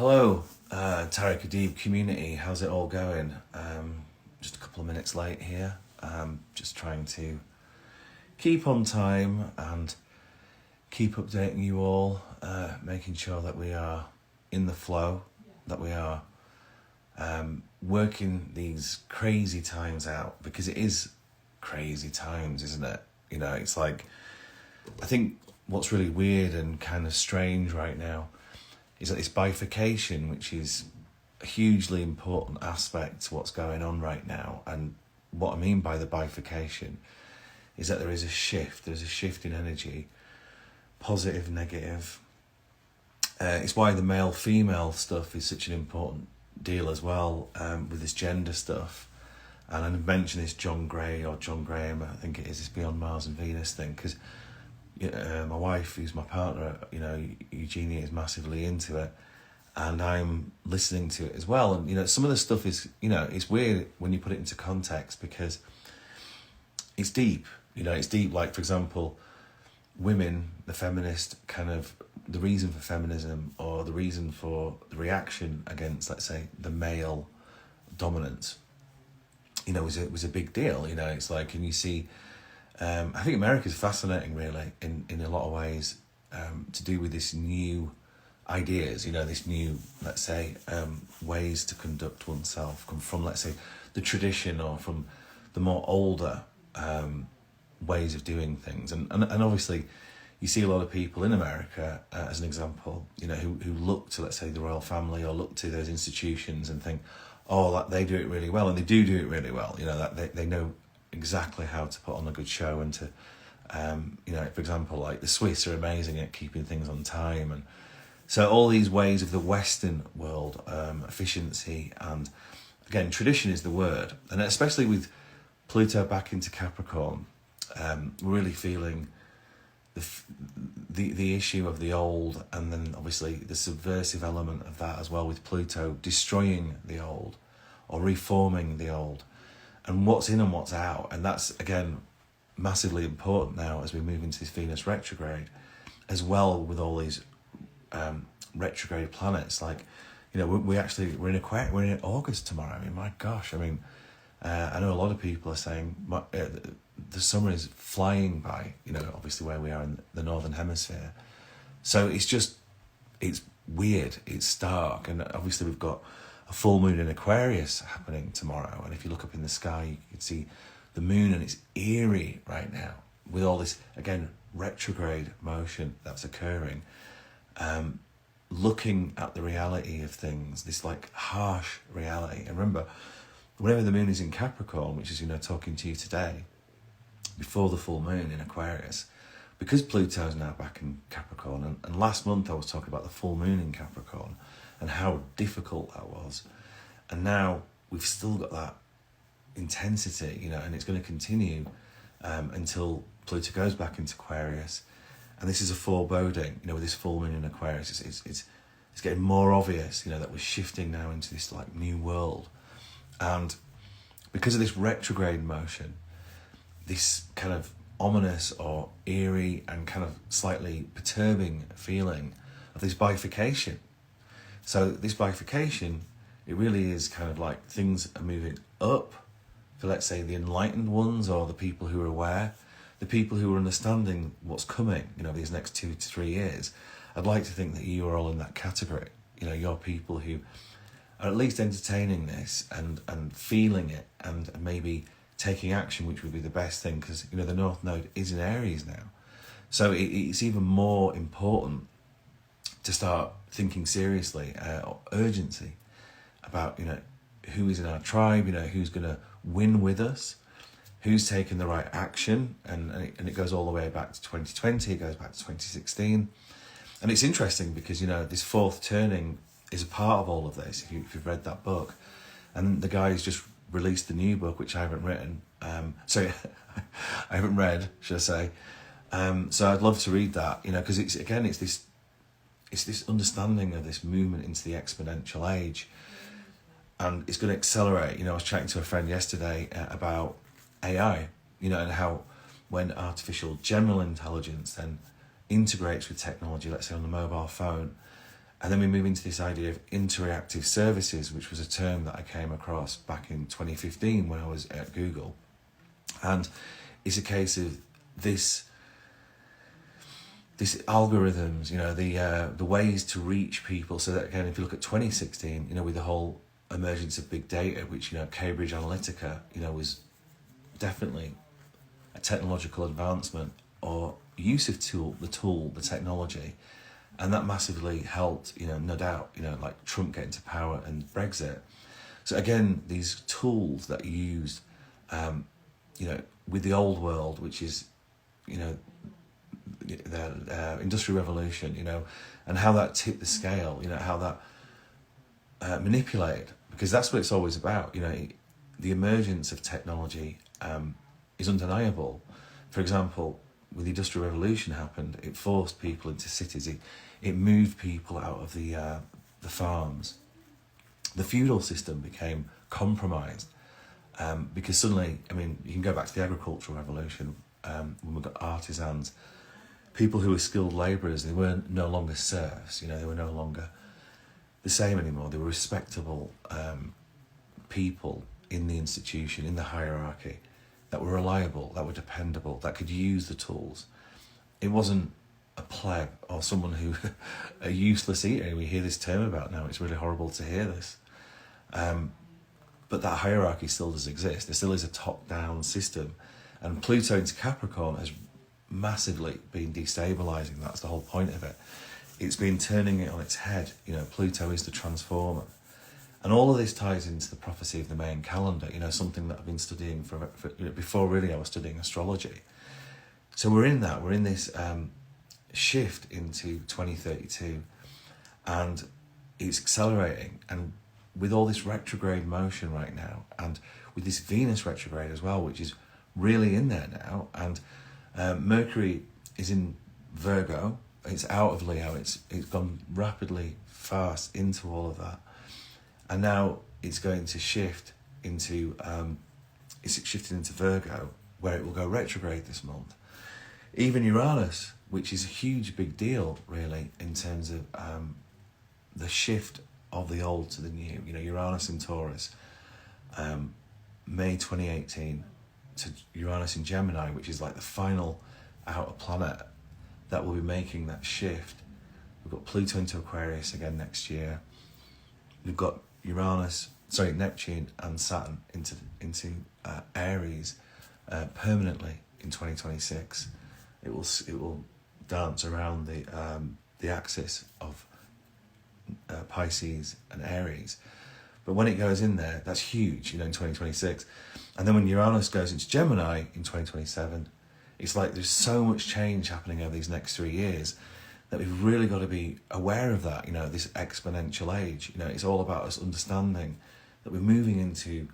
Hello, Tareck Adeeb community. How's it all going? Just a couple of minutes late here. Just trying to keep on time and keep updating you all, making sure that we are in the flow, that we are working these crazy times out, because it is crazy times, isn't it? You know, it's like, I think what's really weird and kind of strange right now is that this bifurcation, which is a hugely important aspect to what's going on right now. And what I mean by the bifurcation is that there is a shift. There's a shift in energy, positive, negative. It's why the male-female stuff is such an important deal as well, with this gender stuff. And I mentioned this John Gray or John Graham, I think it is, this Beyond Mars and Venus thing, because my wife, who's my partner, Eugenia, is massively into it, and I'm listening to it as well. And some of the stuff is, it's weird when you put it into context, because it's deep. It's deep. Like, for example, women, the feminist kind of, the reason for feminism, or the reason for the reaction against, let's say, the male dominance, was a big deal. It's like, and you see, I think America's fascinating, really, in a lot of ways, to do with this new ideas, this new, let's say, ways to conduct oneself, come from, let's say, the tradition, or from the more older ways of doing things. And obviously, you see a lot of people in America, as an example, who look to, let's say, the royal family, or look to those institutions and think, oh, that they do it really well, and they do it really well. That they know exactly how to put on a good show, and to, for example, like the Swiss are amazing at keeping things on time. And so all these ways of the Western world, efficiency, and again, tradition is the word. And especially with Pluto back into Capricorn, we're really feeling the issue of the old, and then obviously the subversive element of that as well, with Pluto destroying the old or reforming the old, and what's in and what's out. And that's, again, massively important now as we move into this Venus retrograde, as well, with all these retrograde planets. Like, we're in Aquarius, we're in August tomorrow. I mean, my gosh, I know a lot of people are saying the summer is flying by, obviously where we are in the Northern Hemisphere. So it's weird, it's stark. And obviously we've got a full moon in Aquarius happening tomorrow. And if you look up in the sky, you can see the moon, and it's eerie right now, with all this, again, retrograde motion that's occurring. Looking at the reality of things, this like harsh reality. And remember, whenever the moon is in Capricorn, which is, talking to you today, before the full moon in Aquarius, because Pluto's now back in Capricorn, and last month I was talking about the full moon in Capricorn and how difficult that was, and now we've still got that intensity, and it's going to continue until Pluto goes back into Aquarius. And this is a foreboding, with this full moon in Aquarius. It's getting more obvious, that we're shifting now into this like new world. And because of this retrograde motion, this kind of ominous or eerie and kind of slightly perturbing feeling of this bifurcation. So this bifurcation, it really is kind of like things are moving up for, let's say, the enlightened ones, or the people who are aware, the people who are understanding what's coming, these next 2 to 3 years. I'd like to think that you are all in that category. You're people who are at least entertaining this and feeling it, and maybe taking action, which would be the best thing, because the North Node is in Aries now. So it's even more important to start thinking seriously, or urgency, about who is in our tribe, who's going to win with us, who's taking the right action. And it goes all the way back to 2020, it goes back to 2016. And it's interesting because, this fourth turning is a part of all of this, if you've read that book. And the guy's just released the new book, which I haven't written. I haven't read, should I say. So I'd love to read that, because it's this understanding of this movement into the exponential age. And it's going to accelerate. I was chatting to a friend yesterday about AI, and how when artificial general intelligence then integrates with technology, let's say on the mobile phone, And then we move into this idea of interactive services, which was a term that I came across back in 2015 when I was at Google. And it's a case of this algorithms, the ways to reach people. So that, again, if you look at 2016, with the whole emergence of big data, which, Cambridge Analytica, was definitely a technological advancement or use of the technology. And that massively helped, no doubt, like Trump getting to power and Brexit. So again, these tools that are used, with the old world, which is, the Industrial Revolution, and how that tipped the scale, how that manipulated, because that's what it's always about. The emergence of technology is undeniable. For example, when the Industrial Revolution happened, it forced people into cities. It moved people out of the farms. The feudal system became compromised because suddenly, you can go back to the Agricultural Revolution when we got artisans, people who were skilled labourers. They were no longer serfs. They were no longer the same anymore. They were respectable people in the institution, in the hierarchy, that were reliable, that were dependable, that could use the tools. It wasn't a pleb or someone who, a useless eater. We hear this term about now. It's really horrible to hear this. But that hierarchy still does exist. There still is a top-down system. And Pluto into Capricorn has massively been destabilising. That's the whole point of it. It's been turning it on its head. Pluto is the transformer. And all of this ties into the prophecy of the main calendar, something that I've been studying for before really I was studying astrology. So we're in this shift into 2032, and it's accelerating. And with all this retrograde motion right now, and with this Venus retrograde as well, which is really in there now, and Mercury is in Virgo, it's out of Leo, it's gone rapidly fast into all of that. And now it's going to shift into, it's shifting into Virgo, where it will go retrograde this month. Even Uranus, which is a huge big deal, really, in terms of the shift of the old to the new. Uranus in Taurus, May 2018, to Uranus in Gemini, which is like the final outer planet that will be making that shift. We've got Pluto into Aquarius again next year. We've got Neptune and Saturn into Aries permanently in 2026. It will dance around the axis of Pisces and Aries. But when it goes in there, that's huge, in 2026. And then when Uranus goes into Gemini in 2027, it's like there's so much change happening over these next 3 years that we've really got to be aware of that, this exponential age. It's all about us understanding that we're moving into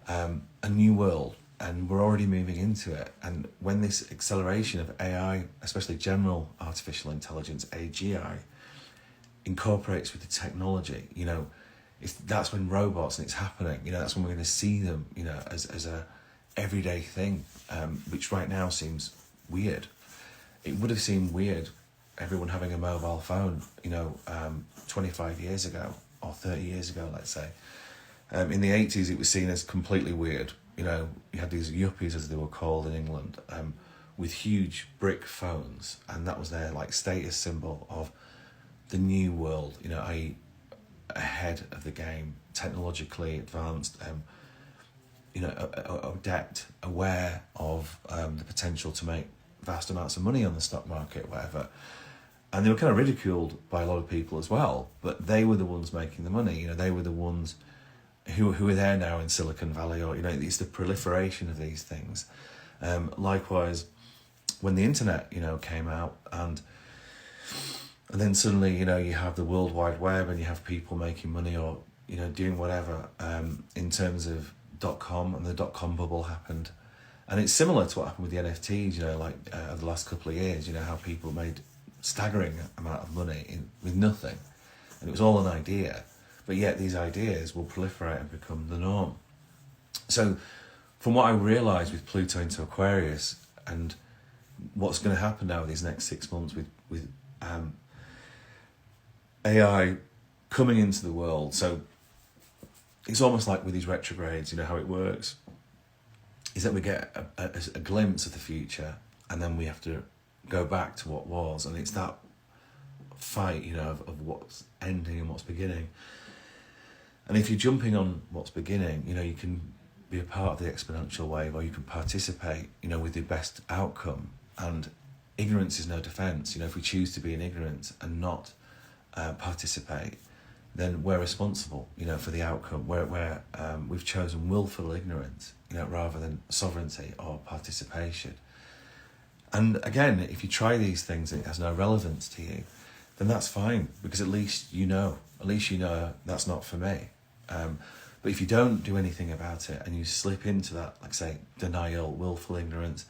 a new world, and we're already moving into it. And when this acceleration of AI, especially general artificial intelligence, AGI, incorporates with the technology, that's when robots, and it's happening, that's when we're going to see them, as a everyday thing, which right now seems weird. It would have seemed weird, everyone having a mobile phone, 25 years ago or 30 years ago, let's say. In the 80s, it was seen as completely weird. You had these yuppies, as they were called in England, with huge brick phones, and that was their status symbol of the new world, i.e. ahead of the game, technologically advanced, adept, aware of the potential to make vast amounts of money on the stock market, whatever. And they were kind of ridiculed by a lot of people as well, but they were the ones making the money. They were the ones who are there now in Silicon Valley, or it's the proliferation of these things. Likewise, when the internet came out, and then suddenly you have the World Wide Web, and you have people making money, or doing whatever, in terms of .com, and the .com bubble happened. And it's similar to what happened with the NFTs, over the last couple of years, how people made staggering amount of money with nothing, and it was all an idea, but yet these ideas will proliferate and become the norm. So from what I realised with Pluto into Aquarius, and what's going to happen now these next 6 months with AI coming into the world. So it's almost like with these retrogrades, you know, how it works is that we get a glimpse of the future, and then we have to go back to what was, and it's that fight, you know, of what's ending and what's beginning. And if you're jumping on what's beginning, you know, you can be a part of the exponential wave, or you can participate, you know, with the best outcome. And ignorance is no defense. You know, if we choose to be in ignorance and not participate, then we're responsible, you know, for the outcome. We've chosen willful ignorance, you know, rather than sovereignty or participation. And again, if you try these things and it has no relevance to you, then that's fine, because at least you know that's not for me. But if you don't do anything about it and you slip into that, like say, denial, willful ignorance,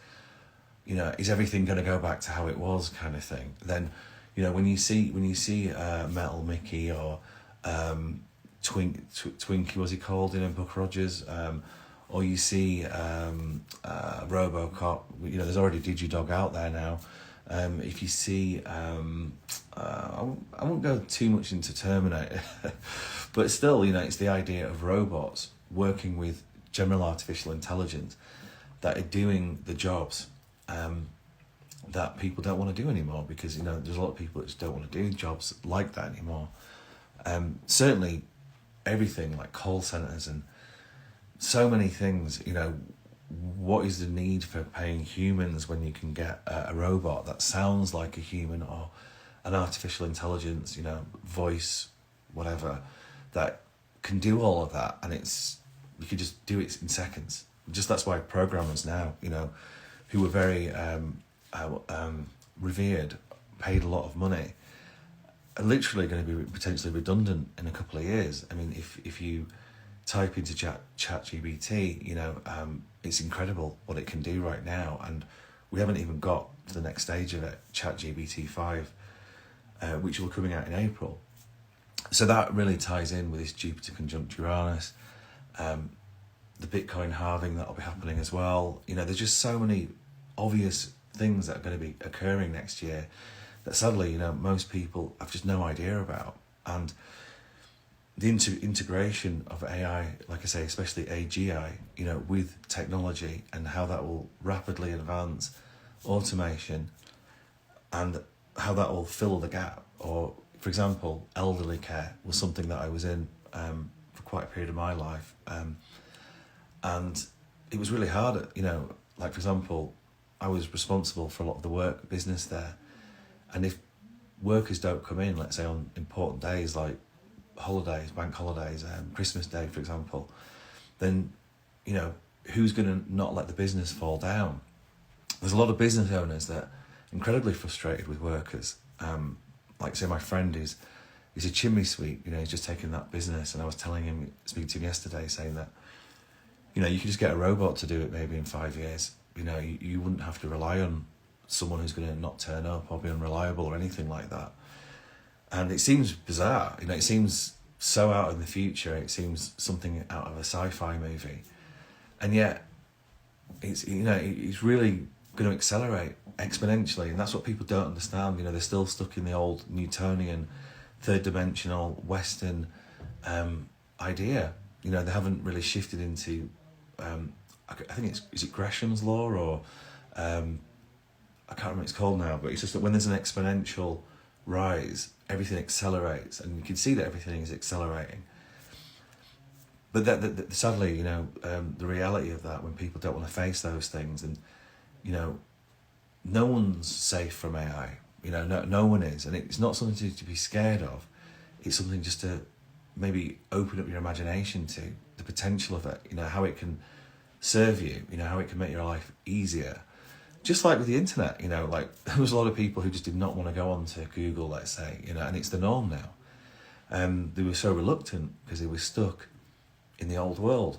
you know, is everything going to go back to how it was kind of thing, then, you know, when you see Metal Mickey or Twinkie, was he called in Buck Rogers, or you see RoboCop, you know, there's already DigiDog out there now. If you see, I won't go too much into Terminator, but still, you know, it's the idea of robots working with general artificial intelligence that are doing the jobs that people don't want to do anymore, because, you know, there's a lot of people that just don't want to do jobs like that anymore. Certainly everything like call centers and so many things, you know, what is the need for paying humans when you can get a robot that sounds like a human, or an artificial intelligence, you know, voice, whatever, that can do all of that, and you could just do it in seconds. Just that's why programmers now, you know, who were very revered, paid a lot of money, are literally going to be potentially redundant in a couple of years. I mean, if you type into ChatGPT, you know, it's incredible what it can do right now, and we haven't even got to the next stage of it, ChatGPT 5, which will be coming out in April. So that really ties in with this Jupiter conjunct Uranus, the Bitcoin halving that'll be happening as well. You know, there's just so many obvious things that are going to be occurring next year that sadly, you know, most people have just no idea about. And the integration of AI, like I say, especially AGI, you know, with technology, and how that will rapidly advance automation, and how that will fill the gap. Or, for example, elderly care was something that I was in for quite a period of my life, and it was really hard. You know, like for example, I was responsible for a lot of the work business there, and if workers don't come in, let's say on important days like holidays, bank holidays, Christmas Day, for example, then, you know, who's going to not let the business fall down? There's a lot of business owners that are incredibly frustrated with workers. Like say my friend is a chimney sweep, you know, he's just taken that business, and I was speaking to him yesterday, saying that, you know, you could just get a robot to do it maybe in 5 years. You know, you wouldn't have to rely on someone who's going to not turn up or be unreliable or anything like that. And it seems bizarre, you know, it seems so out in the future, it seems something out of a sci-fi movie. And yet, it's, you know, it's really going to accelerate exponentially, and that's what people don't understand. You know, they're still stuck in the old Newtonian, third-dimensional Western idea. You know, they haven't really shifted into, I think is it Gresham's law, or I can't remember what it's called now, but it's just that when there's an exponential rise, everything accelerates, and you can see that everything is accelerating. But that sadly, you know, the reality of that, when people don't want to face those things, and, you know, no one's safe from AI. You know, no one is, and it's not something to be scared of. It's something just to maybe open up your imagination to the potential of it. You know, how it can serve you. You know, how it can make your life easier. Just like with the internet, you know, like there was a lot of people who just did not want to go on to Google, let's say, you know, and it's the norm now. They were so reluctant because they were stuck in the old world.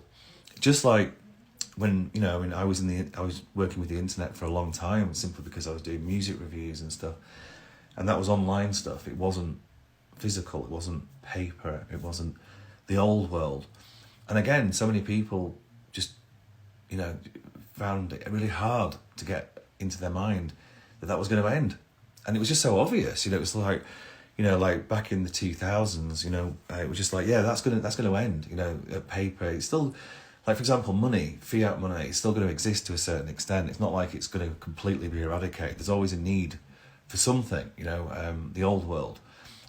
Just like when, you know, I mean, I was working with the internet for a long time, simply because I was doing music reviews and stuff, and that was online stuff. It wasn't physical, it wasn't paper, it wasn't the old world. And again, so many people just, you know, found it really hard to get into their mind that was going to end. And it was just so obvious, you know, it was like, You know, like back in the 2000s, you know, it was just like, yeah, that's gonna end. You know, paper. It's still, like, for example, money, fiat money, it's still going to exist to a certain extent. It's not like it's going to completely be eradicated. There's always a need for something. You know, the old world,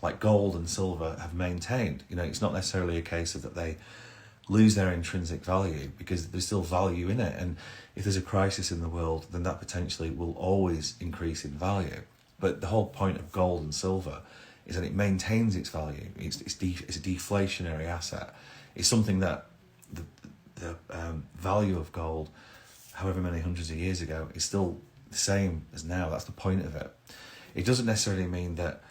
like gold and silver, have maintained. You know, it's not necessarily a case of that they lose their intrinsic value, because there's still value in it. And if there's a crisis in the world, then that potentially will always increase in value. But the whole point of gold and silver is that it maintains its value. It's a deflationary asset. It's something that the value of gold, however many hundreds of years ago, is still the same as now. That's the point of it. It doesn't necessarily mean that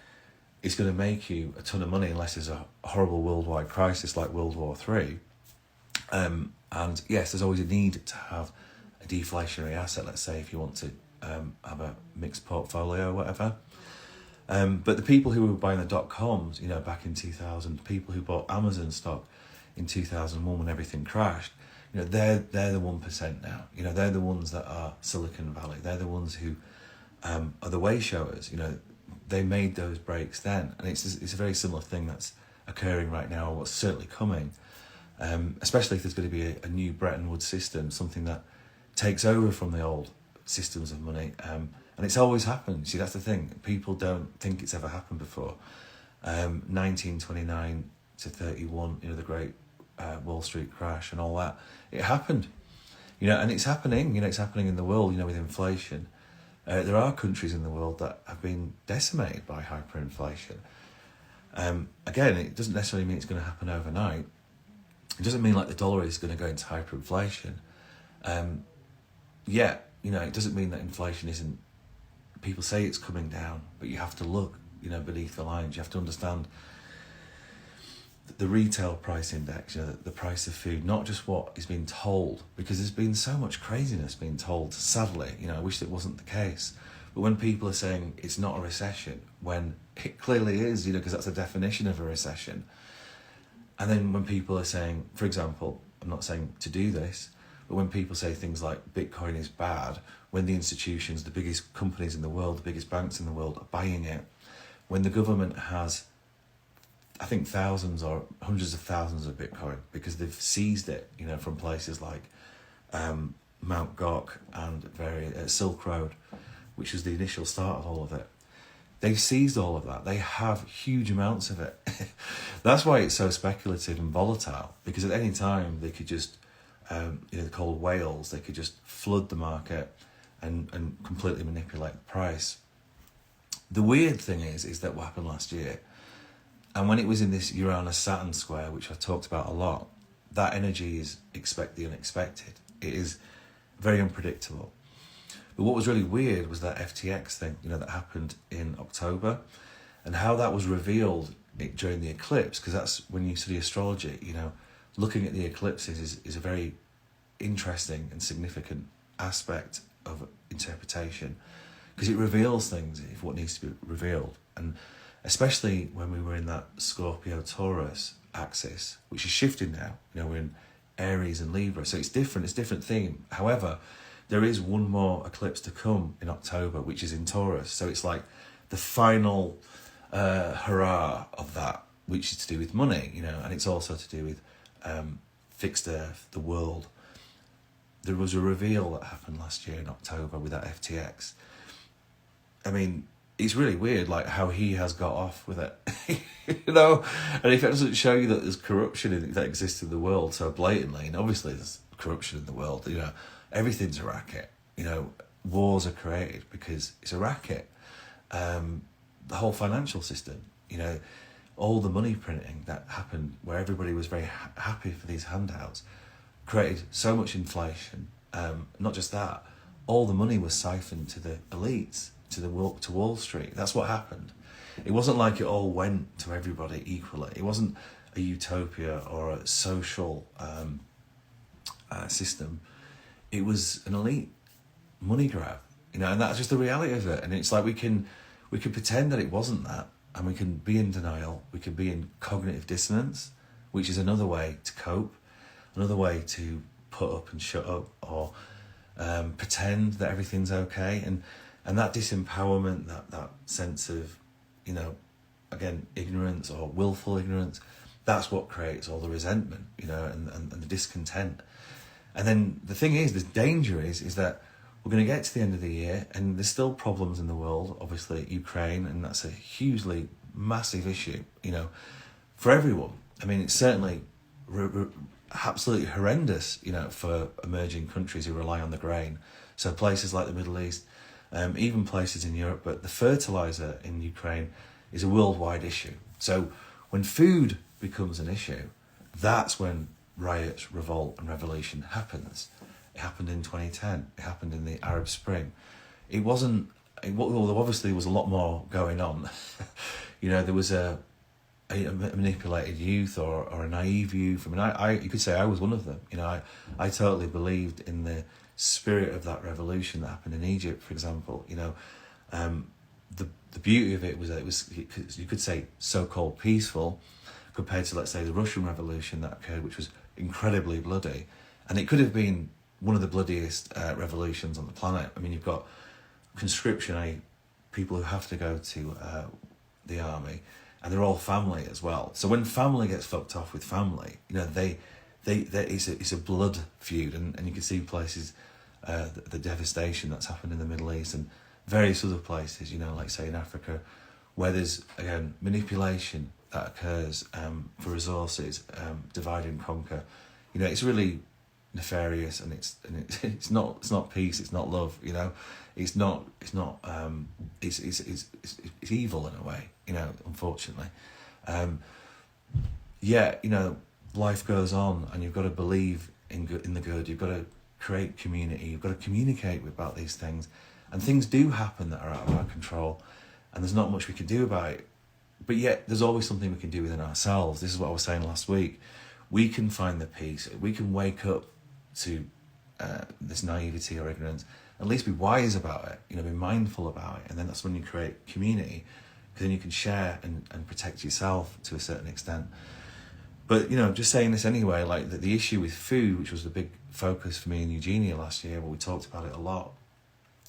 it's going to make you a ton of money unless there's a horrible worldwide crisis like World War III. And yes, there's always a need to have a deflationary asset, let's say, if you want to have a mixed portfolio or whatever. But the people who were buying the dot-coms, you know, back in 2000, people who bought Amazon stock in 2001 when everything crashed, you know, they're the 1% now. You know, they're the ones that are Silicon Valley. They're the ones who are the way showers. You know, they made those breaks then, and it's a very similar thing that's occurring right now, or what's certainly coming. Especially if there's going to be a new Bretton Woods system, something that takes over from the old systems of money. And it's always happened. See, that's the thing. People don't think it's ever happened before. 1929 to 31, you know, the great Wall Street crash and all that. It happened, you know, and it's happening. You know, it's happening in the world. You know, with inflation, there are countries in the world that have been decimated by hyperinflation. Again, it doesn't necessarily mean it's going to happen overnight. It doesn't mean like the dollar is going to go into hyperinflation. Yet, you know, it doesn't mean that inflation isn't. People say it's coming down, but you have to look, you know, beneath the lines. You have to understand the retail price index, you know, the price of food, not just what is being told, because there's been so much craziness being told, sadly. You know, I wish it wasn't the case. But when people are saying it's not a recession, when it clearly is, you know, because that's the definition of a recession. And then when people are saying, for example, I'm not saying to do this, but when people say things like Bitcoin is bad, when the institutions, the biggest companies in the world, the biggest banks in the world are buying it, when the government has, I think, thousands or hundreds of thousands of Bitcoin because they've seized it, you know, from places like Mount Gox and Silk Road, which was the initial start of all of it. They've seized all of that. They have huge amounts of it. That's why it's so speculative and volatile, because at any time they could just, you know, they're called whales, they could just flood the market and completely manipulate the price. The weird thing is that what happened last year, and when it was in this Uranus-Saturn square, which I've talked about a lot, that energy is expect the unexpected. It is very unpredictable. But what was really weird was that FTX thing, you know, that happened in October, and how that was revealed during the eclipse, because that's when you study astrology, you know, looking at the eclipses is a very interesting and significant aspect of interpretation, because it reveals things if what needs to be revealed. And especially when we were in that Scorpio-Taurus axis, which is shifting now, you know, we're in Aries and Libra, so it's different theme. However, there is one more eclipse to come in October, which is in Taurus, so it's like the final hurrah of that, which is to do with money, you know, and it's also to do with fixed earth, the world. There was a reveal that happened last year in October with that FTX. I mean, it's really weird, like, how he has got off with it, you know? And if it doesn't show you that there's corruption that exists in the world so blatantly, and obviously there's corruption in the world, you know, everything's a racket, you know, wars are created because it's a racket. The whole financial system, you know, all the money printing that happened where everybody was very happy for these handouts, created so much inflation. Not just that, all the money was siphoned to the elites, to Wall Street. That's what happened. It wasn't like it all went to everybody equally. It wasn't a utopia or a social system. It was an elite money grab, you know, and that's just the reality of it. And it's like we can pretend that it wasn't that, and we can be in denial. We can be in cognitive dissonance, which is another way to cope, another way to put up and shut up, or pretend that everything's okay. And that disempowerment, that sense of, you know, again, ignorance or willful ignorance, that's what creates all the resentment, you know, and the discontent. And then the thing is, the danger is that we're going to get to the end of the year and there's still problems in the world, obviously Ukraine, and that's a hugely massive issue, you know, for everyone. I mean, it's certainly absolutely horrendous, you know, for emerging countries who rely on the grain. So places like the Middle East, even places in Europe, but the fertilizer in Ukraine is a worldwide issue. So when food becomes an issue, that's when riots, revolt and revolution happens. It happened in 2010. It happened in the Arab Spring. It wasn't, well, there obviously was a lot more going on. You know, there was a manipulated youth or a naive youth. I mean, you could say I was one of them. You know, I totally believed in the spirit of that revolution that happened in Egypt, for example. You know, the beauty of it was that it was, you could say, so-called peaceful compared to, let's say, the Russian Revolution that occurred, which was incredibly bloody. And it could have been one of the bloodiest revolutions on the planet. I mean, you've got conscription, people who have to go to the army, and they're all family as well. So when family gets fucked off with family, you know, it's a blood feud, and you can see places, the devastation that's happened in the Middle East and various other places, you know, like say in Africa, where there's, again, manipulation that occurs for resources, divide and conquer. You know, it's really nefarious, and it's not peace, it's not love, you know, it's evil in a way, you know, unfortunately. Yeah, you know, life goes on, and you've got to believe in the good. You've got to create community. You've got to communicate about these things, and things do happen that are out of our control, and there's not much we can do about it. But yet, there's always something we can do within ourselves. This is what I was saying last week. We can find the peace. We can wake up to this naivety or ignorance. At least be wise about it. You know, be mindful about it, and then that's when you create community, because then you can share and protect yourself to a certain extent. But, you know, just saying this anyway, like the issue with food, which was the big focus for me in Eugenia last year, where we talked about it a lot,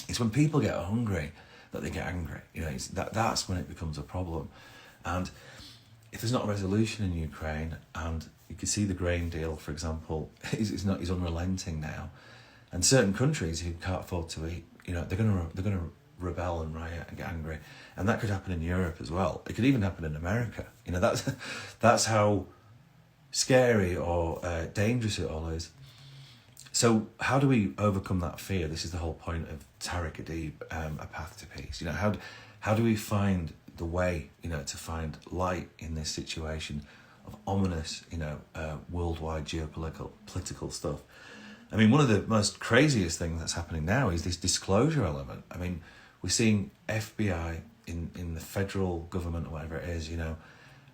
it's when people get hungry that they get angry. You know, that's when it becomes a problem. And if there's not a resolution in Ukraine, and you can see the grain deal, for example, is unrelenting now, and certain countries who can't afford to eat, you know, they're gonna rebel and riot and get angry, and that could happen in Europe as well. It could even happen in America. You know, that's how scary or dangerous it all is. So how do we overcome that fear? This is the whole point of Tareck Adeeb, A Path to Peace. You know, how do we find the way, you know, to find light in this situation of ominous, you know, worldwide political stuff? I mean, one of the most craziest things that's happening now is this disclosure element. I mean, we're seeing FBI in the federal government or whatever it is, you know,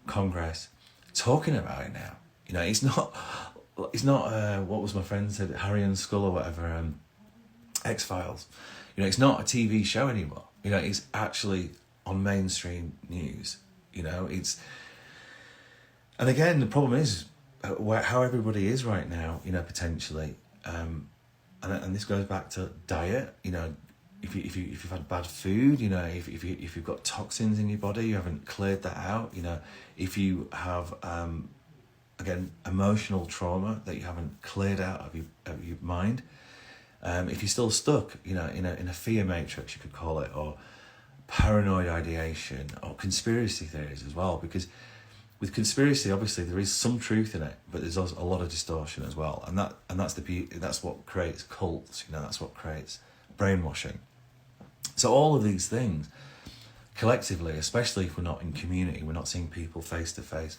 Congress, talking about it now. You know, it's not what was my friend said, Harry and Skull or whatever, X-Files. You know, it's not a TV show anymore. You know, it's actually on mainstream news. You know, and again, the problem is how everybody is right now, you know, potentially. And this goes back to diet. You know, if you've had bad food, you know, if you've got toxins in your body, you haven't cleared that out. You know, if you have again, emotional trauma that you haven't cleared out of your mind, if you're still stuck, you know, in a fear matrix, you could call it, or paranoid ideation, or conspiracy theories as well, because with conspiracy, obviously there is some truth in it, but there's also a lot of distortion as well, and that's the beauty. That's what creates cults. You know, that's what creates brainwashing. So all of these things collectively, especially if we're not in community, we're not seeing people face to face.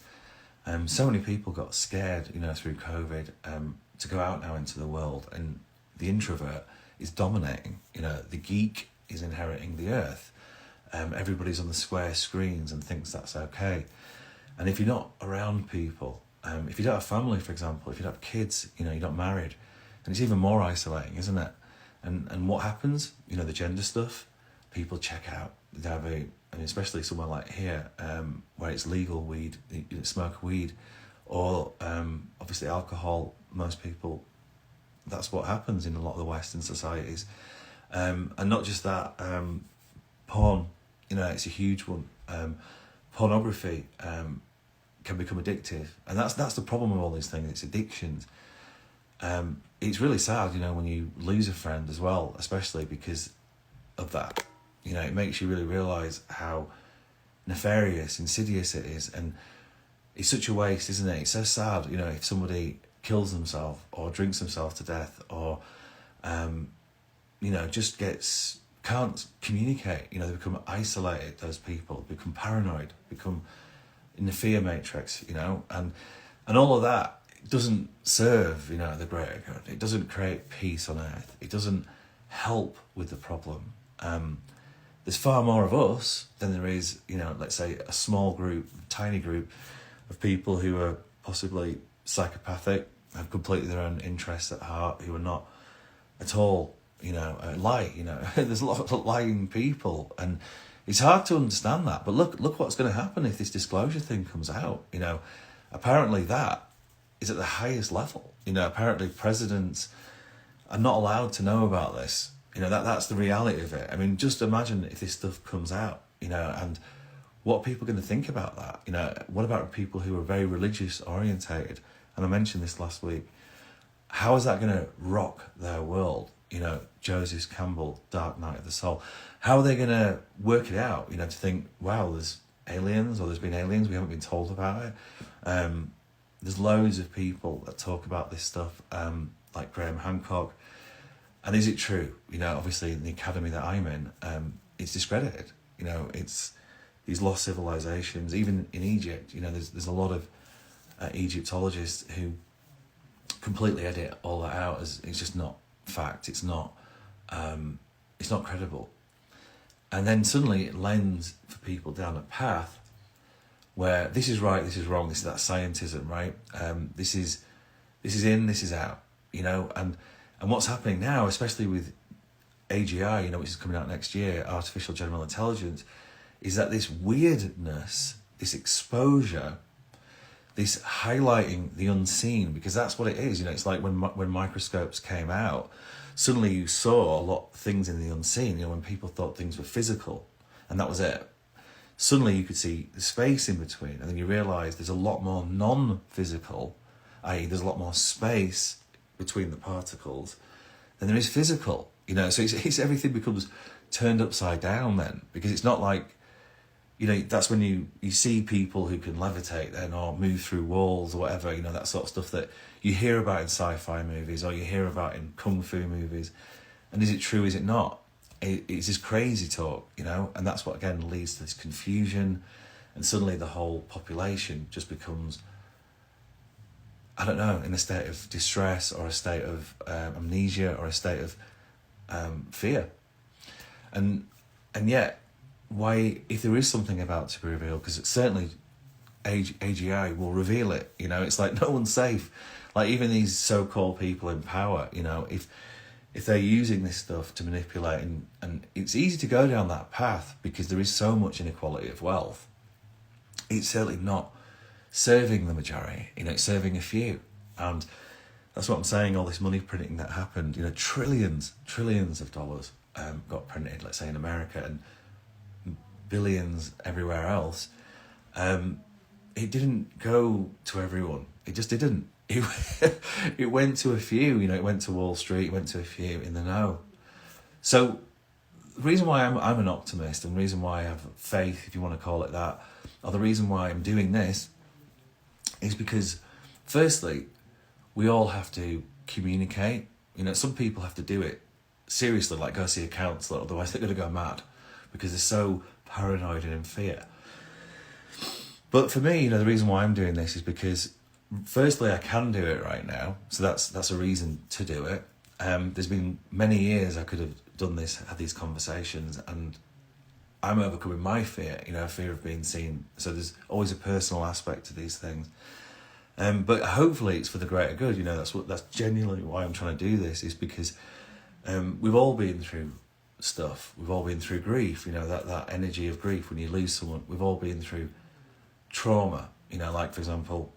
So many people got scared, you know, through COVID, to go out now into the world, and the introvert is dominating. You know, the geek is inheriting the earth. Everybody's on the square screens and thinks that's okay. And if you're not around people, if you don't have family, for example, if you don't have kids, you know, you're not married, and it's even more isolating, isn't it? And what happens? You know, the gender stuff, people check out. I mean, especially somewhere like here, where it's legal weed, you know, smoke weed, or obviously alcohol. Most people, that's what happens in a lot of the Western societies. And not just that, porn, you know, it's a huge one. pornography can become addictive, and that's the problem with all these things. It's addictions. It's really sad, when you lose a friend as well, especially because of that. It makes you really realise how nefarious, insidious it is, and it's such a waste, isn't it? It's so sad, if somebody kills themselves or drinks themselves to death or, just can't communicate. They become isolated, those people, become paranoid, become in the fear matrix, and all of that doesn't serve, the greater good. It doesn't create peace on earth. It doesn't help with the problem. There's far more of us than there is, let's say a small group, tiny group of people who are possibly psychopathic, have completely their own interests at heart, who are not at all, lie, there's a lot of lying people, and it's hard to understand that. But look what's going to happen if this disclosure thing comes out. Apparently that is at the highest level. Apparently presidents are not allowed to know about this. That's the reality of it. I mean, just imagine if this stuff comes out, and what are people going to think about that? What about people who are very religious orientated? And I mentioned this last week. How is that going to rock their world? Joseph Campbell, Dark Night of the Soul. How are they going to work it out? To think, wow, there's aliens, or there's been aliens, we haven't been told about it. There's loads of people that talk about this stuff, like Graham Hancock. And is it true? Obviously in the academy that I'm in, it's discredited. It's these lost civilizations. Even in Egypt, there's a lot of Egyptologists who completely edit all that out as it's just not fact. It's not credible. And then suddenly it lends for people down a path where this is right, this is wrong, this is that scientism, right? This is in, this is out, and what's happening now, especially with AGI, which is coming out next year, artificial general intelligence, is that this weirdness, this exposure, this highlighting the unseen, because that's what it is. It's like when microscopes came out, suddenly you saw a lot of things in the unseen. When people thought things were physical, and that was it. Suddenly you could see the space in between, and then you realise there's a lot more non-physical, i.e. there's a lot more space between the particles than there is physical. So it's everything becomes turned upside down then, because it's not like, that's when you see people who can levitate then, or move through walls or whatever, that sort of stuff that you hear about in sci-fi movies or you hear about in kung fu movies. And is it true, is it not? It's this crazy talk, and that's what again leads to this confusion, and suddenly the whole population just becomes, I don't know, in a state of distress or a state of amnesia or a state of fear. And yet, why, if there is something about to be revealed, because certainly AGI will reveal it, it's like no one's safe. Like even these so-called people in power, if they're using this stuff to manipulate, and it's easy to go down that path because there is so much inequality of wealth. It's certainly not serving the majority, it's serving a few. And that's what I'm saying, all this money printing that happened, trillions of dollars got printed, let's say in America, and billions everywhere else. It didn't go to everyone. It just didn't. It went to a few, it went to Wall Street, it went to a few in the know. So the reason why I'm an optimist, and the reason why I have faith, if you want to call it that, or the reason why I'm doing this, is because firstly, we all have to communicate. Some people have to do it seriously, like go see a counsellor, otherwise they're going to go mad because they're so paranoid and in fear. But for me, the reason why I'm doing this is because firstly, I can do it right now, so that's a reason to do it. There's been many years I could have done this, had these conversations, and I'm overcoming my fear, fear of being seen. So there's always a personal aspect to these things. But hopefully it's for the greater good. That's genuinely why I'm trying to do this, is because we've all been through stuff. We've all been through grief, that energy of grief when you lose someone. We've all been through trauma, like for example,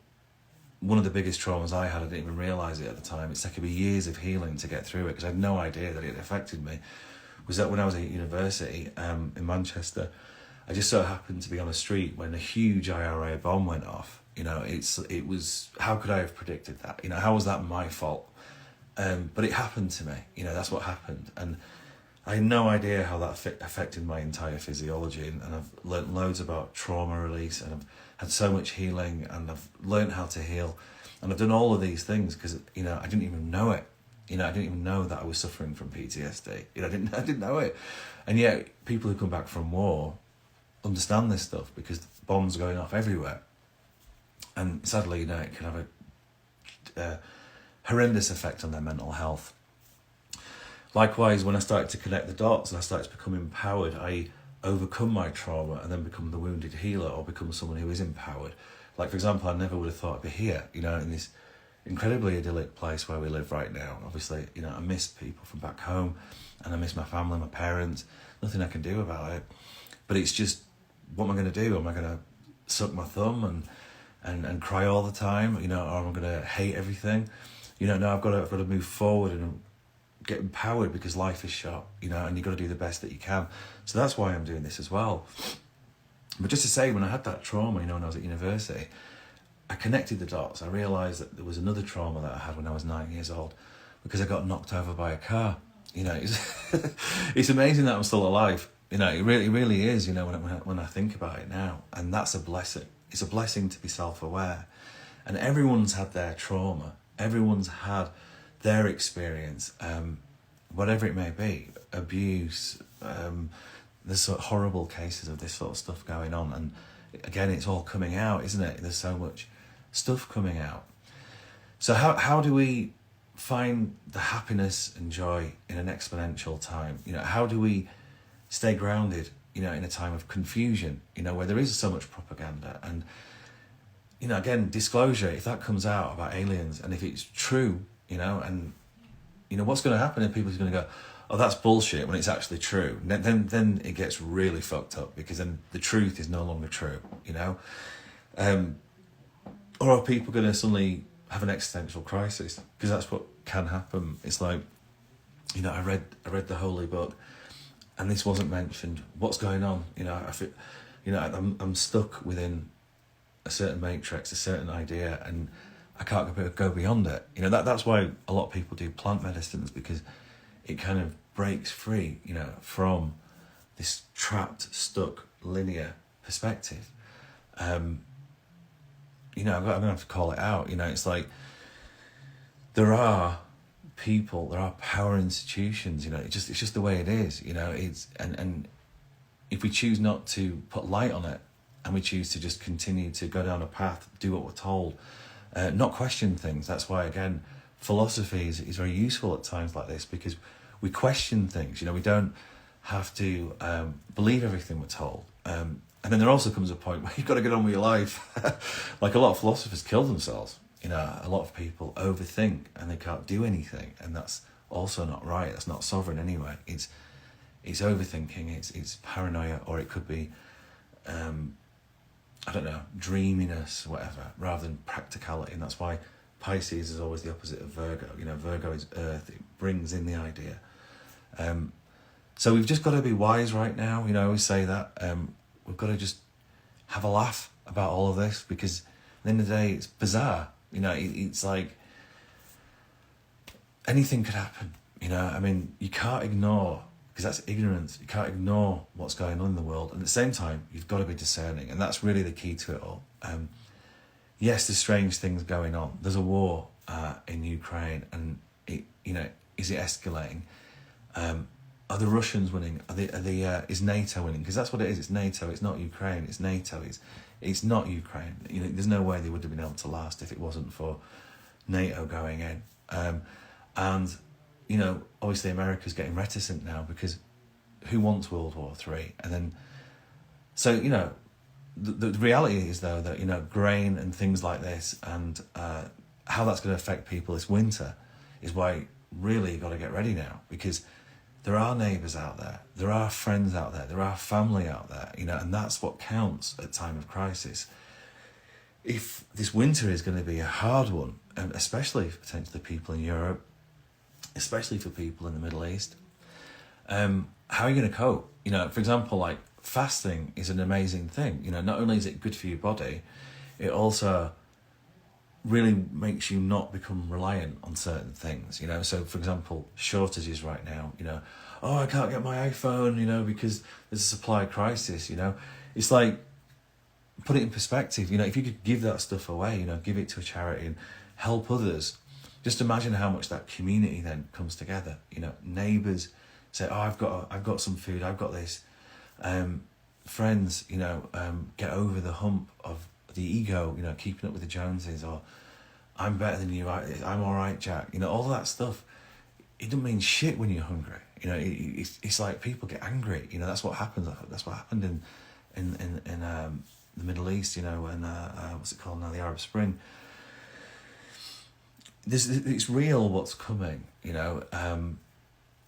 one of the biggest traumas I had, I didn't even realise it at the time. It's taken me years of healing to get through it because I had no idea that it affected me. Was that when I was at university in Manchester, I just so happened to be on a street when a huge IRA bomb went off. You know, it was, how could I have predicted that? You know, how was that my fault? But it happened to me. You know, that's what happened. And I had no idea how that affected my entire physiology. And I've learnt loads about trauma release, and I've had so much healing, and I've learnt how to heal. And I've done all of these things because, you know, I didn't even know it. You know, I didn't even know that I was suffering from PTSD. You know, I didn't know it. And yet people who come back from war understand this stuff because bombs are going off everywhere. And sadly, you know, it can have a horrendous effect on their mental health. Likewise, when I started to connect the dots and I started to become empowered, I overcome my trauma and then become the wounded healer, or become someone who is empowered. Like, for example, I never would have thought I'd be here, you know, in this incredibly idyllic place where we live right now. Obviously, you know, I miss people from back home, and I miss my family, my parents. Nothing I can do about it. But it's just, what am I going to do? Am I going to suck my thumb and cry all the time, you know, or am I going to hate everything? You know, no, I've got to move forward and get empowered, because life is short, you know, and you've got to do the best that you can. So that's why I'm doing this as well. But just to say, when I had that trauma, you know, when I was at university, I connected the dots. I realised that there was another trauma that I had when I was 9 years old, because I got knocked over by a car. You know, it's amazing that I'm still alive. You know, it really is, you know, when I think about it now. And that's a blessing. It's a blessing to be self-aware. And everyone's had their trauma. Everyone's had their experience, whatever it may be, abuse. There's sort of horrible cases of this sort of stuff going on. And again, it's all coming out, isn't it? There's so much stuff coming out. So how do we find the happiness and joy in an exponential time? You know, how do we stay grounded, you know, in a time of confusion, you know, where there is so much propaganda? And, you know, again, disclosure, if that comes out about aliens, and if it's true, you know, and, you know, what's going to happen if people are going to go, oh, that's bullshit, when it's actually true? Then it gets really fucked up, because then the truth is no longer true, you know? Or are people going to suddenly have an existential crisis? Because that's what can happen. It's like, you know, I read the Holy Book, and this wasn't mentioned. What's going on? You know, I feel, you know, I'm stuck within a certain matrix, a certain idea, and I can't go beyond it. You know, that's why a lot of people do plant medicines, because it kind of breaks free, you know, from this trapped, stuck, linear perspective. You know, I'm going to have to call it out. You know, it's like, there are people, there are power institutions, you know, it's just the way it is, you know. It's and if we choose not to put light on it, and we choose to just continue to go down a path, do what we're told, not question things. That's why, again, philosophy is very useful at times like this, because we question things, you know. We don't have to believe everything we're told. And then there also comes a point where you've got to get on with your life. Like, a lot of philosophers kill themselves. You know, a lot of people overthink and they can't do anything, and that's also not right. That's not sovereign anyway. It's overthinking. It's paranoia, or it could be, I don't know, dreaminess, whatever, rather than practicality. And that's why Pisces is always the opposite of Virgo. You know, Virgo is earth. It brings in the idea. So we've just got to be wise right now. You know, I always say that. We've got to just have a laugh about all of this, because at the end of the day, it's bizarre. You know, it's like anything could happen. You know, I mean, you can't ignore, because that's ignorance. You can't ignore what's going on in the world. And at the same time, you've got to be discerning. And that's really the key to it all. Yes, there's strange things going on. There's a war in Ukraine, and is it escalating? Are the Russians winning? Is NATO winning? Because that's what it is. It's NATO. It's not Ukraine. It's NATO. It's not Ukraine. You know, there's no way they would have been able to last if it wasn't for NATO going in. And you know, obviously America's getting reticent now, because who wants World War III? And then, so you know, the reality is though that, you know, grain and things like this, and how that's going to affect people this winter, is why really you've got to get ready now, because there are neighbours out there, there are friends out there, there are family out there, you know, and that's what counts at time of crisis. If this winter is going to be a hard one, and especially for potentially people in Europe, especially for people in the Middle East, how are you going to cope? You know, for example, like fasting is an amazing thing. You know, not only is it good for your body, it also really makes you not become reliant on certain things, you know. So for example, shortages right now, you know, oh, I can't get my iPhone, you know, because there's a supply crisis, you know. It's like, put it in perspective, you know, if you could give that stuff away, you know, give it to a charity and help others, just imagine how much that community then comes together. You know, neighbours say, oh, I've got some food, I've got this. Friends, you know, get over the hump of the ego, you know, keeping up with the Joneses, or I'm better than you, I'm all right, Jack. You know, all that stuff, it doesn't mean shit when you're hungry. You know, it's like people get angry. You know, that's what happens. That's what happened in the Middle East. You know, and what's it called now? The Arab Spring. It's real. What's coming? You know,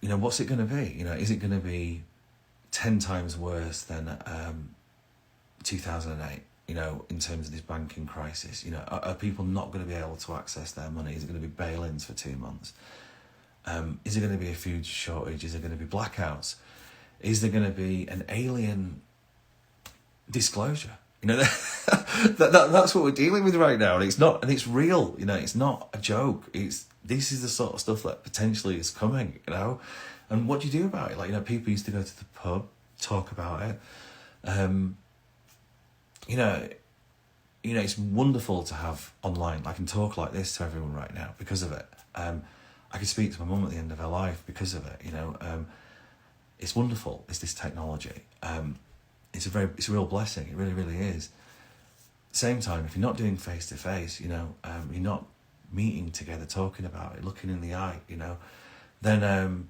what's it going to be? You know, is it going to be 10 times worse than 2008? You know, in terms of this banking crisis, you know, are people not going to be able to access their money? Is it going to be bail-ins for 2 months? Is there going to be a food shortage? Is there going to be blackouts? Is there going to be an alien disclosure? You know, that's what we're dealing with right now, and it's real. You know, it's not a joke. This is the sort of stuff that potentially is coming. You know, and what do you do about it? Like, you know, people used to go to the pub, talk about it. You know, it's wonderful to have online. I can talk like this to everyone right now because of it. I could speak to my mum at the end of her life because of it. You know, it's wonderful. It's this technology. It's a real blessing. It really, really is. Same time, if you're not doing face to face, you know, you're not meeting together, talking about it, looking in the eye, you know, then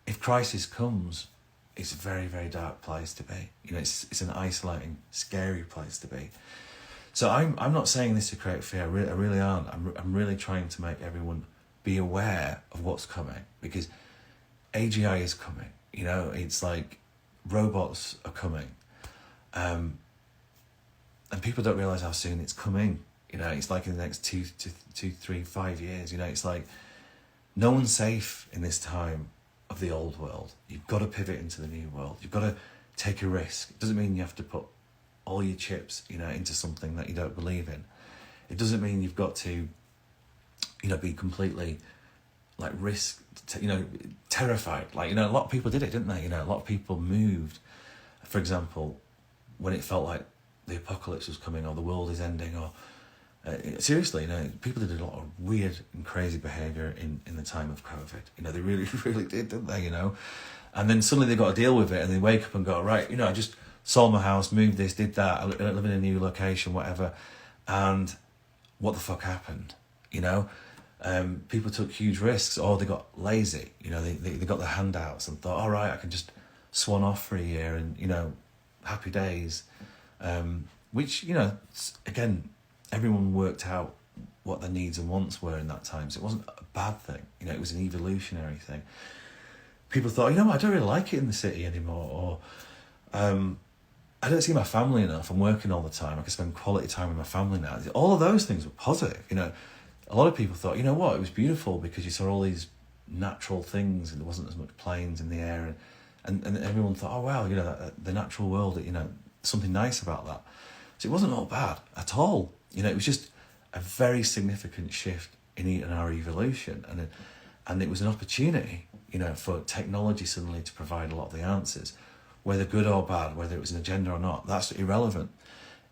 if crisis comes, it's a very, very dark place to be. You know, it's an isolating, scary place to be. So I'm not saying this to create fear. I really aren't. I'm really trying to make everyone be aware of what's coming, because AGI is coming. You know, it's like robots are coming, and people don't realize how soon it's coming. You know, it's like in the next 2 to 3, 5 years. You know, it's like no one's safe in this time of the old world. You've got to pivot into the new world. You've got to take a risk. It doesn't mean you have to put all your chips, you know, into something that you don't believe in. It doesn't mean you've got to, you know, be completely like terrified. Like, you know, a lot of people did it, didn't they? You know, a lot of people moved, for example, when it felt like the apocalypse was coming or the world is ending, or seriously, you know, people did a lot of weird and crazy behaviour in the time of COVID. You know, they really, really did, didn't they, you know? And then suddenly they got to deal with it, and they wake up and go, right, you know, I just sold my house, moved this, did that, I live in a new location, whatever. And what the fuck happened, you know? People took huge risks, or they got lazy. You know, they got their handouts and thought, all right, I can just swan off for a year and, you know, happy days. Which, you know, again, everyone worked out what their needs and wants were in that time. So it wasn't a bad thing. You know, it was an evolutionary thing. People thought, you know what, I don't really like it in the city anymore. Or I don't see my family enough. I'm working all the time. I can spend quality time with my family now. All of those things were positive. You know, a lot of people thought, you know what, it was beautiful because you saw all these natural things and there wasn't as much planes in the air. And everyone thought, oh, wow, you know, the natural world, you know, something nice about that. So it wasn't all bad at all. You know, it was just a very significant shift in our evolution, and it was an opportunity, you know, for technology suddenly to provide a lot of the answers, whether good or bad, whether it was an agenda or not. That's irrelevant.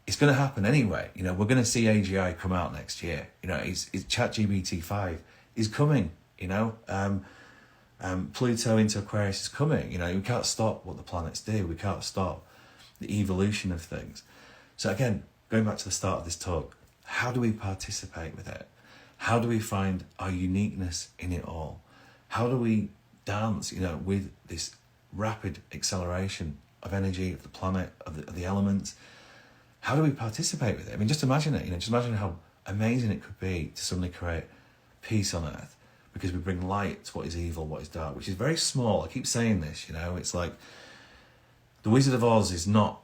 It's going to happen anyway. You know, we're going to see AGI come out next year. You know, it's ChatGPT 5 is coming. You know, Pluto into Aquarius is coming. You know, we can't stop what the planets do. We can't stop the evolution of things. So again, going back to the start of this talk, how do we participate with it? How do we find our uniqueness in it all? How do we dance, you know, with this rapid acceleration of energy, of the planet, of the elements? How do we participate with it? I mean, just imagine it, you know, just imagine how amazing it could be to suddenly create peace on Earth, because we bring light to what is evil, what is dark, which is very small. I keep saying this, you know, it's like the Wizard of Oz is not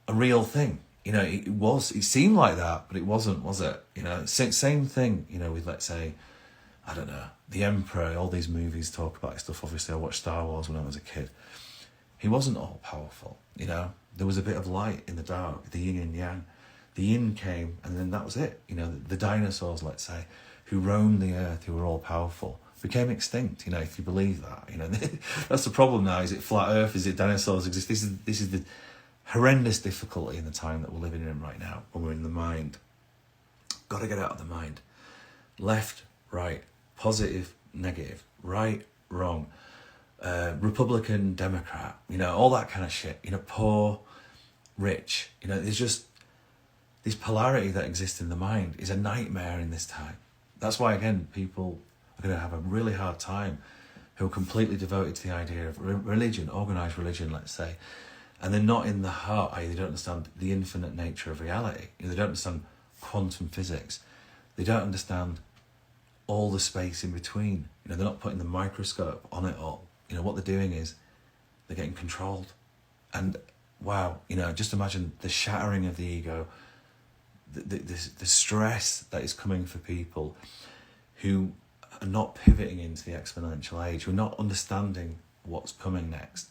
a real thing. You know, it seemed like that, but it wasn't, was it? You know, same thing, you know, with, let's say, I don't know, the Emperor, all these movies talk about stuff. Obviously, I watched Star Wars when I was a kid. He wasn't all powerful, you know. there was a bit of light in the dark, the yin and yang. The yin came, and then that was it. You know, the dinosaurs, let's say, who roamed the earth, who were all powerful, became extinct. You know, if you believe that, you know, that's the problem now. Is it flat Earth? Is it dinosaurs exist? This is the horrendous difficulty in the time that we're living in right now. When we're in the mind, got to get out of the mind. Left, right, positive, negative, right, wrong, Republican, Democrat. You know, all that kind of shit. You know, poor, rich. You know, there's just this polarity that exists in the mind is a nightmare in this time. That's why, again, people are going to have a really hard time who are completely devoted to the idea of religion, organised religion, let's say, and they're not in the heart, i.e. they don't understand the infinite nature of reality. You know, they don't understand quantum physics. They don't understand all the space in between. You know, they're not putting the microscope on it all. You know, what they're doing is they're getting controlled. And wow, you know, just imagine the shattering of the ego, the stress that is coming for people who are not pivoting into the exponential age, who are not understanding what's coming next.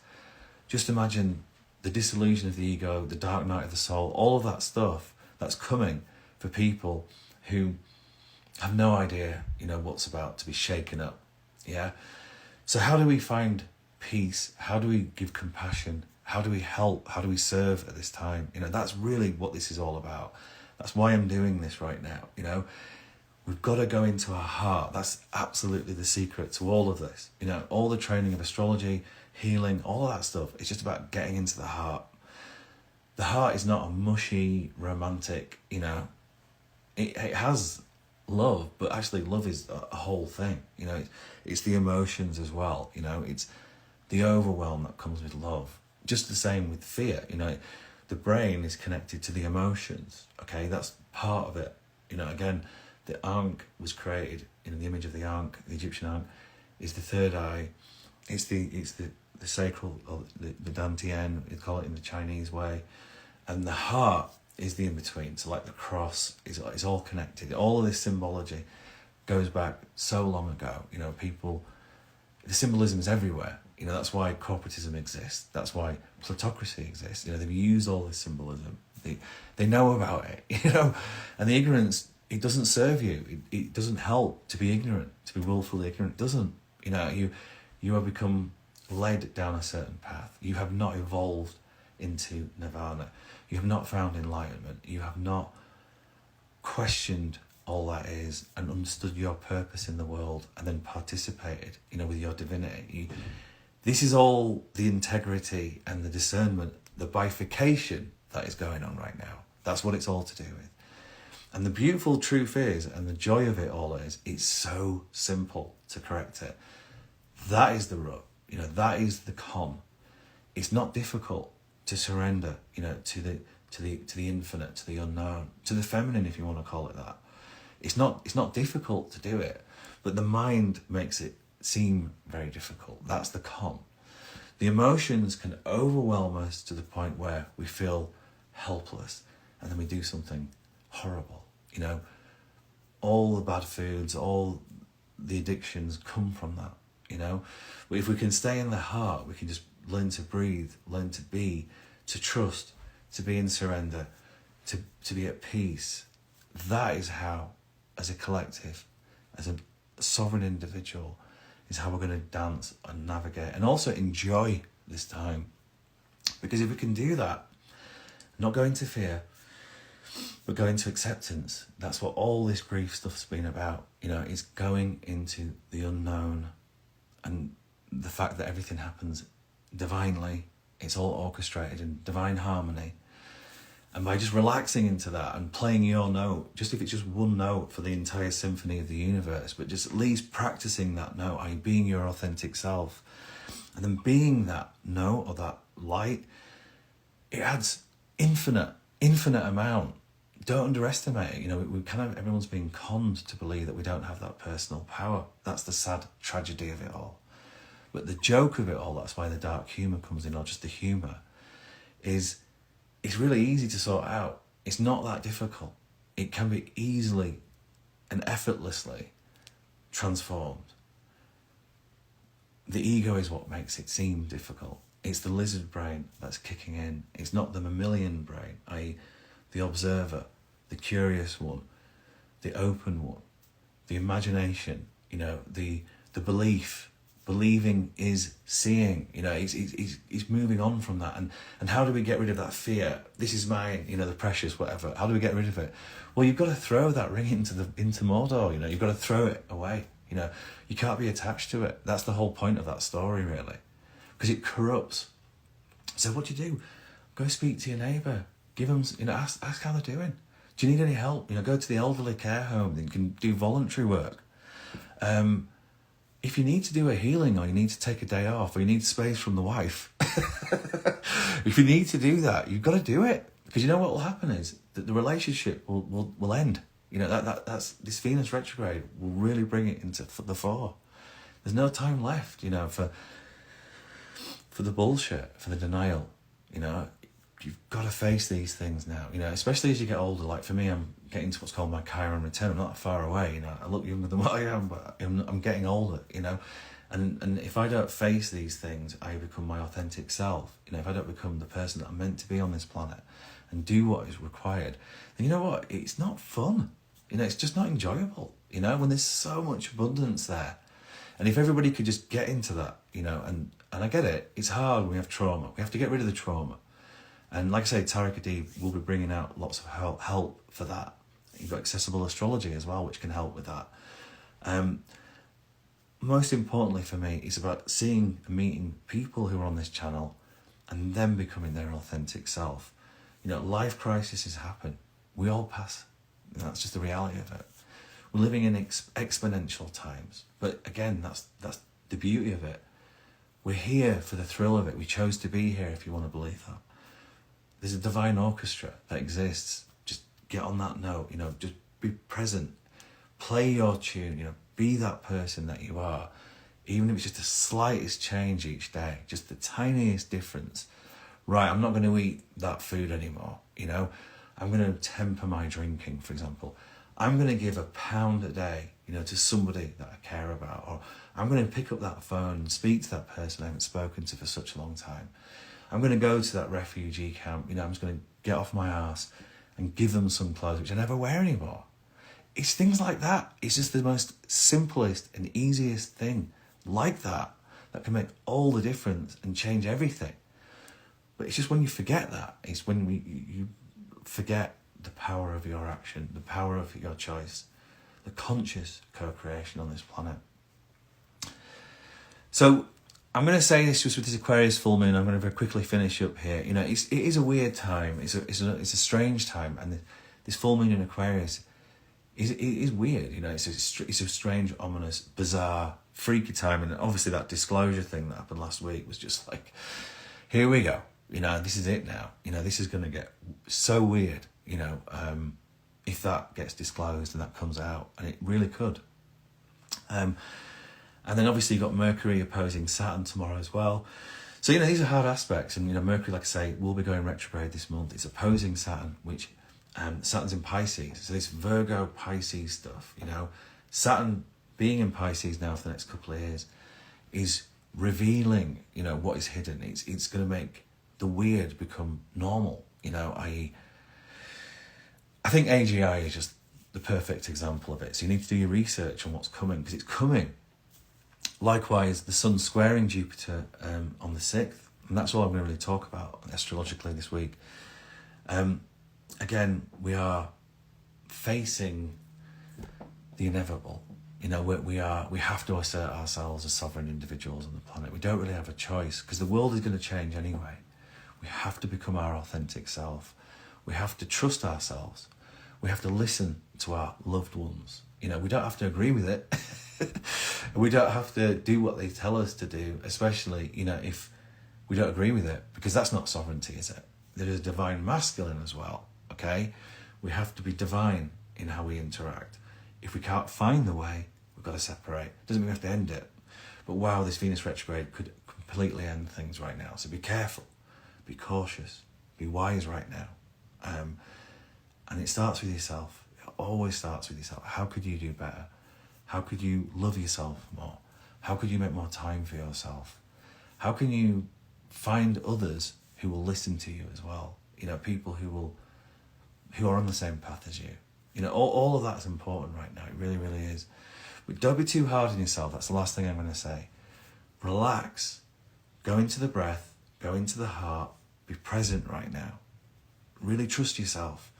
Just imagine the disillusion of the ego, the dark night of the soul, all of that stuff that's coming for people who have no idea, you know, what's about to be shaken up. Yeah. So how do we find peace? How do we give compassion? How do we help? How do we serve at this time? You know, that's really what this is all about. That's why I'm doing this right now. You know, we've got to go into our heart. That's absolutely the secret to all of this. You know, all the training of astrology, healing, all of that stuff. It's just about getting into the heart. The heart is not a mushy, romantic, you know, it has love, but actually love is a whole thing. You know, it's the emotions as well. You know, it's the overwhelm that comes with love. Just the same with fear. You know, the brain is connected to the emotions. Okay, that's part of it. You know, again, the Ankh was created in the image of the Ankh. The Egyptian Ankh is the third eye. It's the sacral, or the Dantian, you call it in the Chinese way, and the heart is the in between. So like the cross is all connected. All of this symbology goes back so long ago. You know, people, the symbolism is everywhere. You know, that's why corporatism exists. That's why plutocracy exists. You know, they've used all this symbolism. They know about it, you know, and the ignorance, it doesn't serve you. It doesn't help to be ignorant, to be willfully ignorant. It doesn't. You know, you have become led down a certain path. You have not evolved into nirvana. You have not found enlightenment. You have not questioned all that is and understood your purpose in the world and then participated, you know, with your divinity. This is all the integrity and the discernment, the bifurcation that is going on right now. That's what it's all to do with. And the beautiful truth is, and the joy of it all is, it's so simple to correct it. That is the rut, you know, that is the con. It's not difficult to surrender, you know, to the infinite, to the unknown, to the feminine, if you want to call it that. It's not difficult to do it, but the mind makes it seem very difficult. That's the con. The emotions can overwhelm us to the point where we feel helpless, and then we do something horrible. You know, all the bad foods, all the addictions come from that, you know. But if we can stay in the heart, we can just learn to breathe, learn to be, to trust, to be in surrender, to be at peace. That is how, as a collective, as a sovereign individual, is how we're going to dance and navigate and also enjoy this time. Because if we can do that, not go into fear, but go into acceptance. That's what all this grief stuff's been about. You know, it's going into the unknown and the fact that everything happens divinely. It's all orchestrated in divine harmony. And by just relaxing into that and playing your note, just if it's just one note for the entire symphony of the universe, but just at least practicing that note, i.e. being your authentic self, and then being that note or that light, it adds infinite amount. Don't underestimate it. You know, everyone's being conned to believe that we don't have that personal power. That's the sad tragedy of it all. But the joke of it all, that's why the dark humour comes in, or just the humour, is it's really easy to sort out. It's not that difficult. It can be easily and effortlessly transformed. The ego is what makes it seem difficult. It's the lizard brain that's kicking in. It's not the mammalian brain, i.e. the observer, the curious one, the open one, the imagination, the belief. Believing is seeing, he's moving on from that. And how do we get rid of that fear? This is mine, the precious, whatever. How do we get rid of it? Well, you've got to throw that ring into Mordor, you've got to throw it away. You can't be attached to it. That's the whole point of that story, really. Because it corrupts. So what do? Go speak to your neighbour. Give them, ask how they're doing. Do you need any help? Go to the elderly care home. You can do voluntary work. If you need to do a healing, or you need to take a day off, or you need space from the wife, if you need to do that, you've got to do it. Because what will happen is that the relationship will end. That's this Venus retrograde will really bring it into the fore. There's no time left, for the bullshit, for the denial. You've got to face these things now, especially as you get older. Like for me, I'm getting to what's called my Chiron return. I'm not that far away, I look younger than what I am, but I'm getting older, and if I don't face these things, I become my authentic self. If I don't become the person that I'm meant to be on this planet and do what is required, then you know what? It's not fun. It's just not enjoyable, when there's so much abundance there. And if everybody could just get into that, and I get it, it's hard when we have trauma. We have to get rid of the trauma. And like I say, Tareck Adeeb will be bringing out lots of help for that. You've got accessible astrology as well, which can help with that. Most importantly for me, it's about seeing and meeting people who are on this channel and them becoming their authentic self. Life crises happen. We all pass. That's just the reality of it. We're living in exponential times. But again, that's the beauty of it. We're here for the thrill of it. We chose to be here, if you want to believe that. There's a divine orchestra that exists. Just get on that note, just be present. Play your tune, be that person that you are. Even if it's just the slightest change each day, just the tiniest difference. Right, I'm not going to eat that food anymore, I'm going to temper my drinking, for example. I'm going to give £1 a day, to somebody that I care about. Or I'm going to pick up that phone and speak to that person I haven't spoken to for such a long time. I'm going to go to that refugee camp, I'm just going to get off my arse and give them some clothes which I never wear anymore. It's things like that. It's just the most simplest and easiest thing like that can make all the difference and change everything. But it's just when you forget that, it's when you forget the power of your action, the power of your choice, the conscious co-creation on this planet. So I'm going to say this just with this Aquarius full moon. I'm going to very quickly finish up here. It is a weird time. It's a strange time, and this full moon in Aquarius is weird. It's a strange, ominous, bizarre, freaky time, and obviously that disclosure thing that happened last week was just like, here we go. This is it now. This is going to get so weird. If that gets disclosed and that comes out, and it really could. And then obviously you've got Mercury opposing Saturn tomorrow as well. So, these are hard aspects. And, Mercury, like I say, will be going retrograde this month. It's opposing Saturn, which Saturn's in Pisces. So this Virgo Pisces stuff, Saturn being in Pisces now for the next couple of years is revealing, what is hidden. It's going to make the weird become normal, i.e. I think AGI is just the perfect example of it. So you need to do your research on what's coming, because it's coming. Likewise, the Sun squaring Jupiter on the 6th, and that's all I'm going to really talk about astrologically this week. Again, we are facing the inevitable. We have to assert ourselves as sovereign individuals on the planet. We don't really have a choice, because the world is going to change anyway. We have to become our authentic self. We have to trust ourselves. We have to listen to our loved ones. We don't have to agree with it. We don't have to do what they tell us to do, especially, if we don't agree with it, because that's not sovereignty, is it? There is a divine masculine as well, okay? We have to be divine in how we interact. If we can't find the way, we've got to separate. Doesn't mean we have to end it. But wow, this Venus retrograde could completely end things right now. So be careful, be cautious, be wise right now. And it starts with yourself. It always starts with yourself. How could you do better? How could you love yourself more? How could you make more time for yourself? How can you find others who will listen to you as well. You know, people who are on the same path as you. You know, all of that's important right now. It really, really is. But don't be too hard on yourself. That's the last thing I'm going to say. Relax. Go into the breath. Go into the heart. Be present right now. Really trust yourself.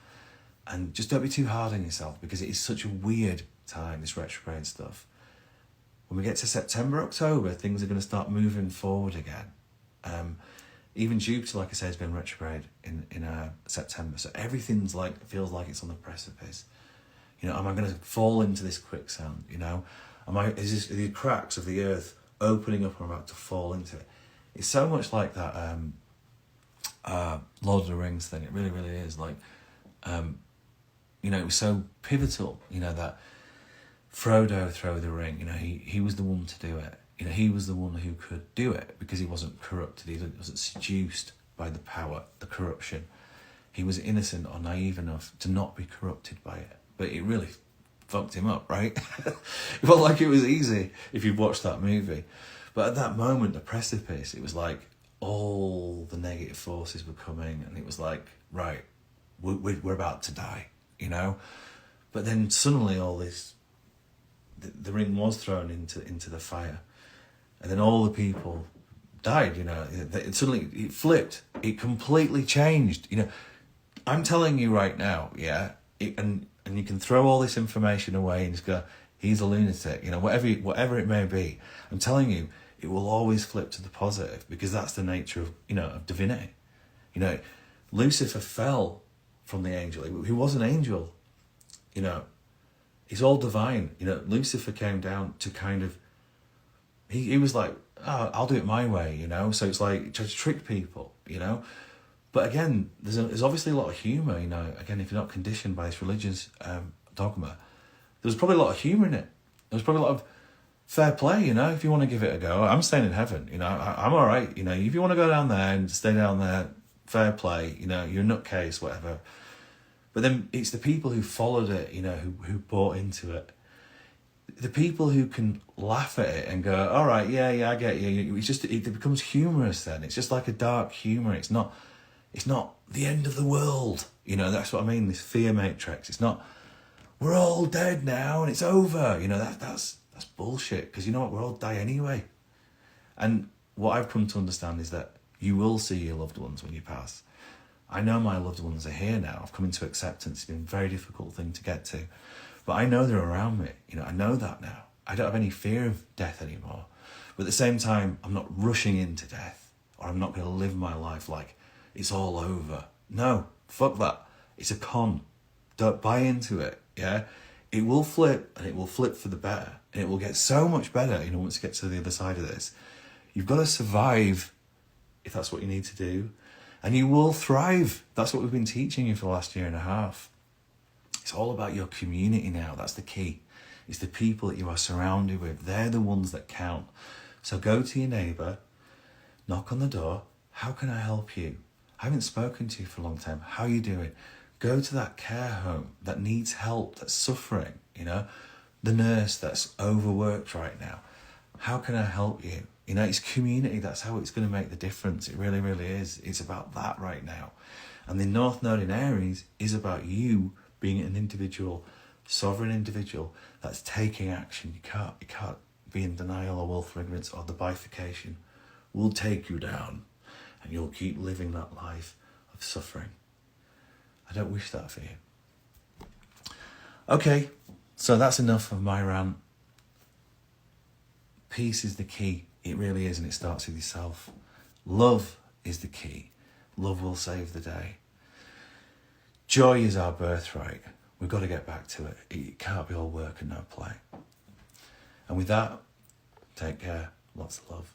And just don't be too hard on yourself, because it is such a weird time, this retrograde stuff. When we get to September, October, things are going to start moving forward again. Even Jupiter, like I say, has been retrograde in September. So everything's feels like it's on the precipice. You know, am I going to fall into this quicksand? You know, are the cracks of the earth opening up and I'm about to fall into it? It's so much like that Lord of the Rings thing. It really, really is. You know, it was so pivotal, you know, that Frodo threw the ring. You know, he was the one to do it. You know, he was the one who could do it because he wasn't corrupted. He wasn't seduced by the power, the corruption. He was innocent or naive enough to not be corrupted by it. But it really fucked him up, right? It felt like it was easy if you've watched that movie. But at that moment, the precipice, it was like all the negative forces were coming, and it was like, right, we're about to die, you know? But then suddenly all this, the ring was thrown into the fire. And then all the people died, you know. Suddenly it flipped. It completely changed. You know, I'm telling you right now, yeah, and you can throw all this information away and just go, he's a lunatic, you know, whatever it may be. I'm telling you, it will always flip to the positive, because that's the nature of, you know, of divinity. You know, Lucifer fell from the angel. He was an angel, you know. It's all divine. You know, Lucifer came down to kind of, he was like, oh, I'll do it my way, you know. So it's like, try to trick people, you know. But again, there's obviously a lot of humour, you know. Again, if you're not conditioned by this religious dogma, there's probably a lot of humour in it. There's probably a lot of fair play, you know, if you want to give it a go. I'm staying in heaven, you know. I'm all right, you know. If you want to go down there and stay down there, fair play, you know, you're a nutcase, whatever. But then it's the people who followed it, you know, who bought into it. The people who can laugh at it and go, all right, yeah, I get you. It's just, it becomes humorous then. It's just like a dark humour. It's not the end of the world. You know, that's what I mean, this fear matrix. It's not, we're all dead now and it's over. You know, that's bullshit, because you know what, we'll all die anyway. And what I've come to understand is that you will see your loved ones when you pass. I know my loved ones are here now. I've come into acceptance. It's been a very difficult thing to get to. But I know they're around me. You know, I know that now. I don't have any fear of death anymore. But at the same time, I'm not rushing into death, or I'm not going to live my life like it's all over. No, fuck that. It's a con. Don't buy into it, yeah? It will flip, and it will flip for the better. And it will get so much better, you know, once you get to the other side of this. You've got to survive, if that's what you need to do. And you will thrive. That's what we've been teaching you for the last year and a half. It's all about your community now. That's the key. It's the people that you are surrounded with. They're the ones that count. So go to your neighbour, knock on the door. How can I help you? I haven't spoken to you for a long time. How are you doing? Go to that care home that needs help, that's suffering, you know, the nurse that's overworked right now. How can I help you? You know, it's community. That's how it's going to make the difference. It really, really is. It's about that right now. And the North Node in Aries is about you being an individual, sovereign individual that's taking action. You can't be in denial or willful ignorance, or the bifurcation will take you down and you'll keep living that life of suffering. I don't wish that for you. Okay, so that's enough of my rant. Peace is the key. It really is, and it starts with yourself. Love is the key. Love will save the day. Joy is our birthright. We've got to get back to it. It can't be all work and no play. And with that, take care. Lots of love.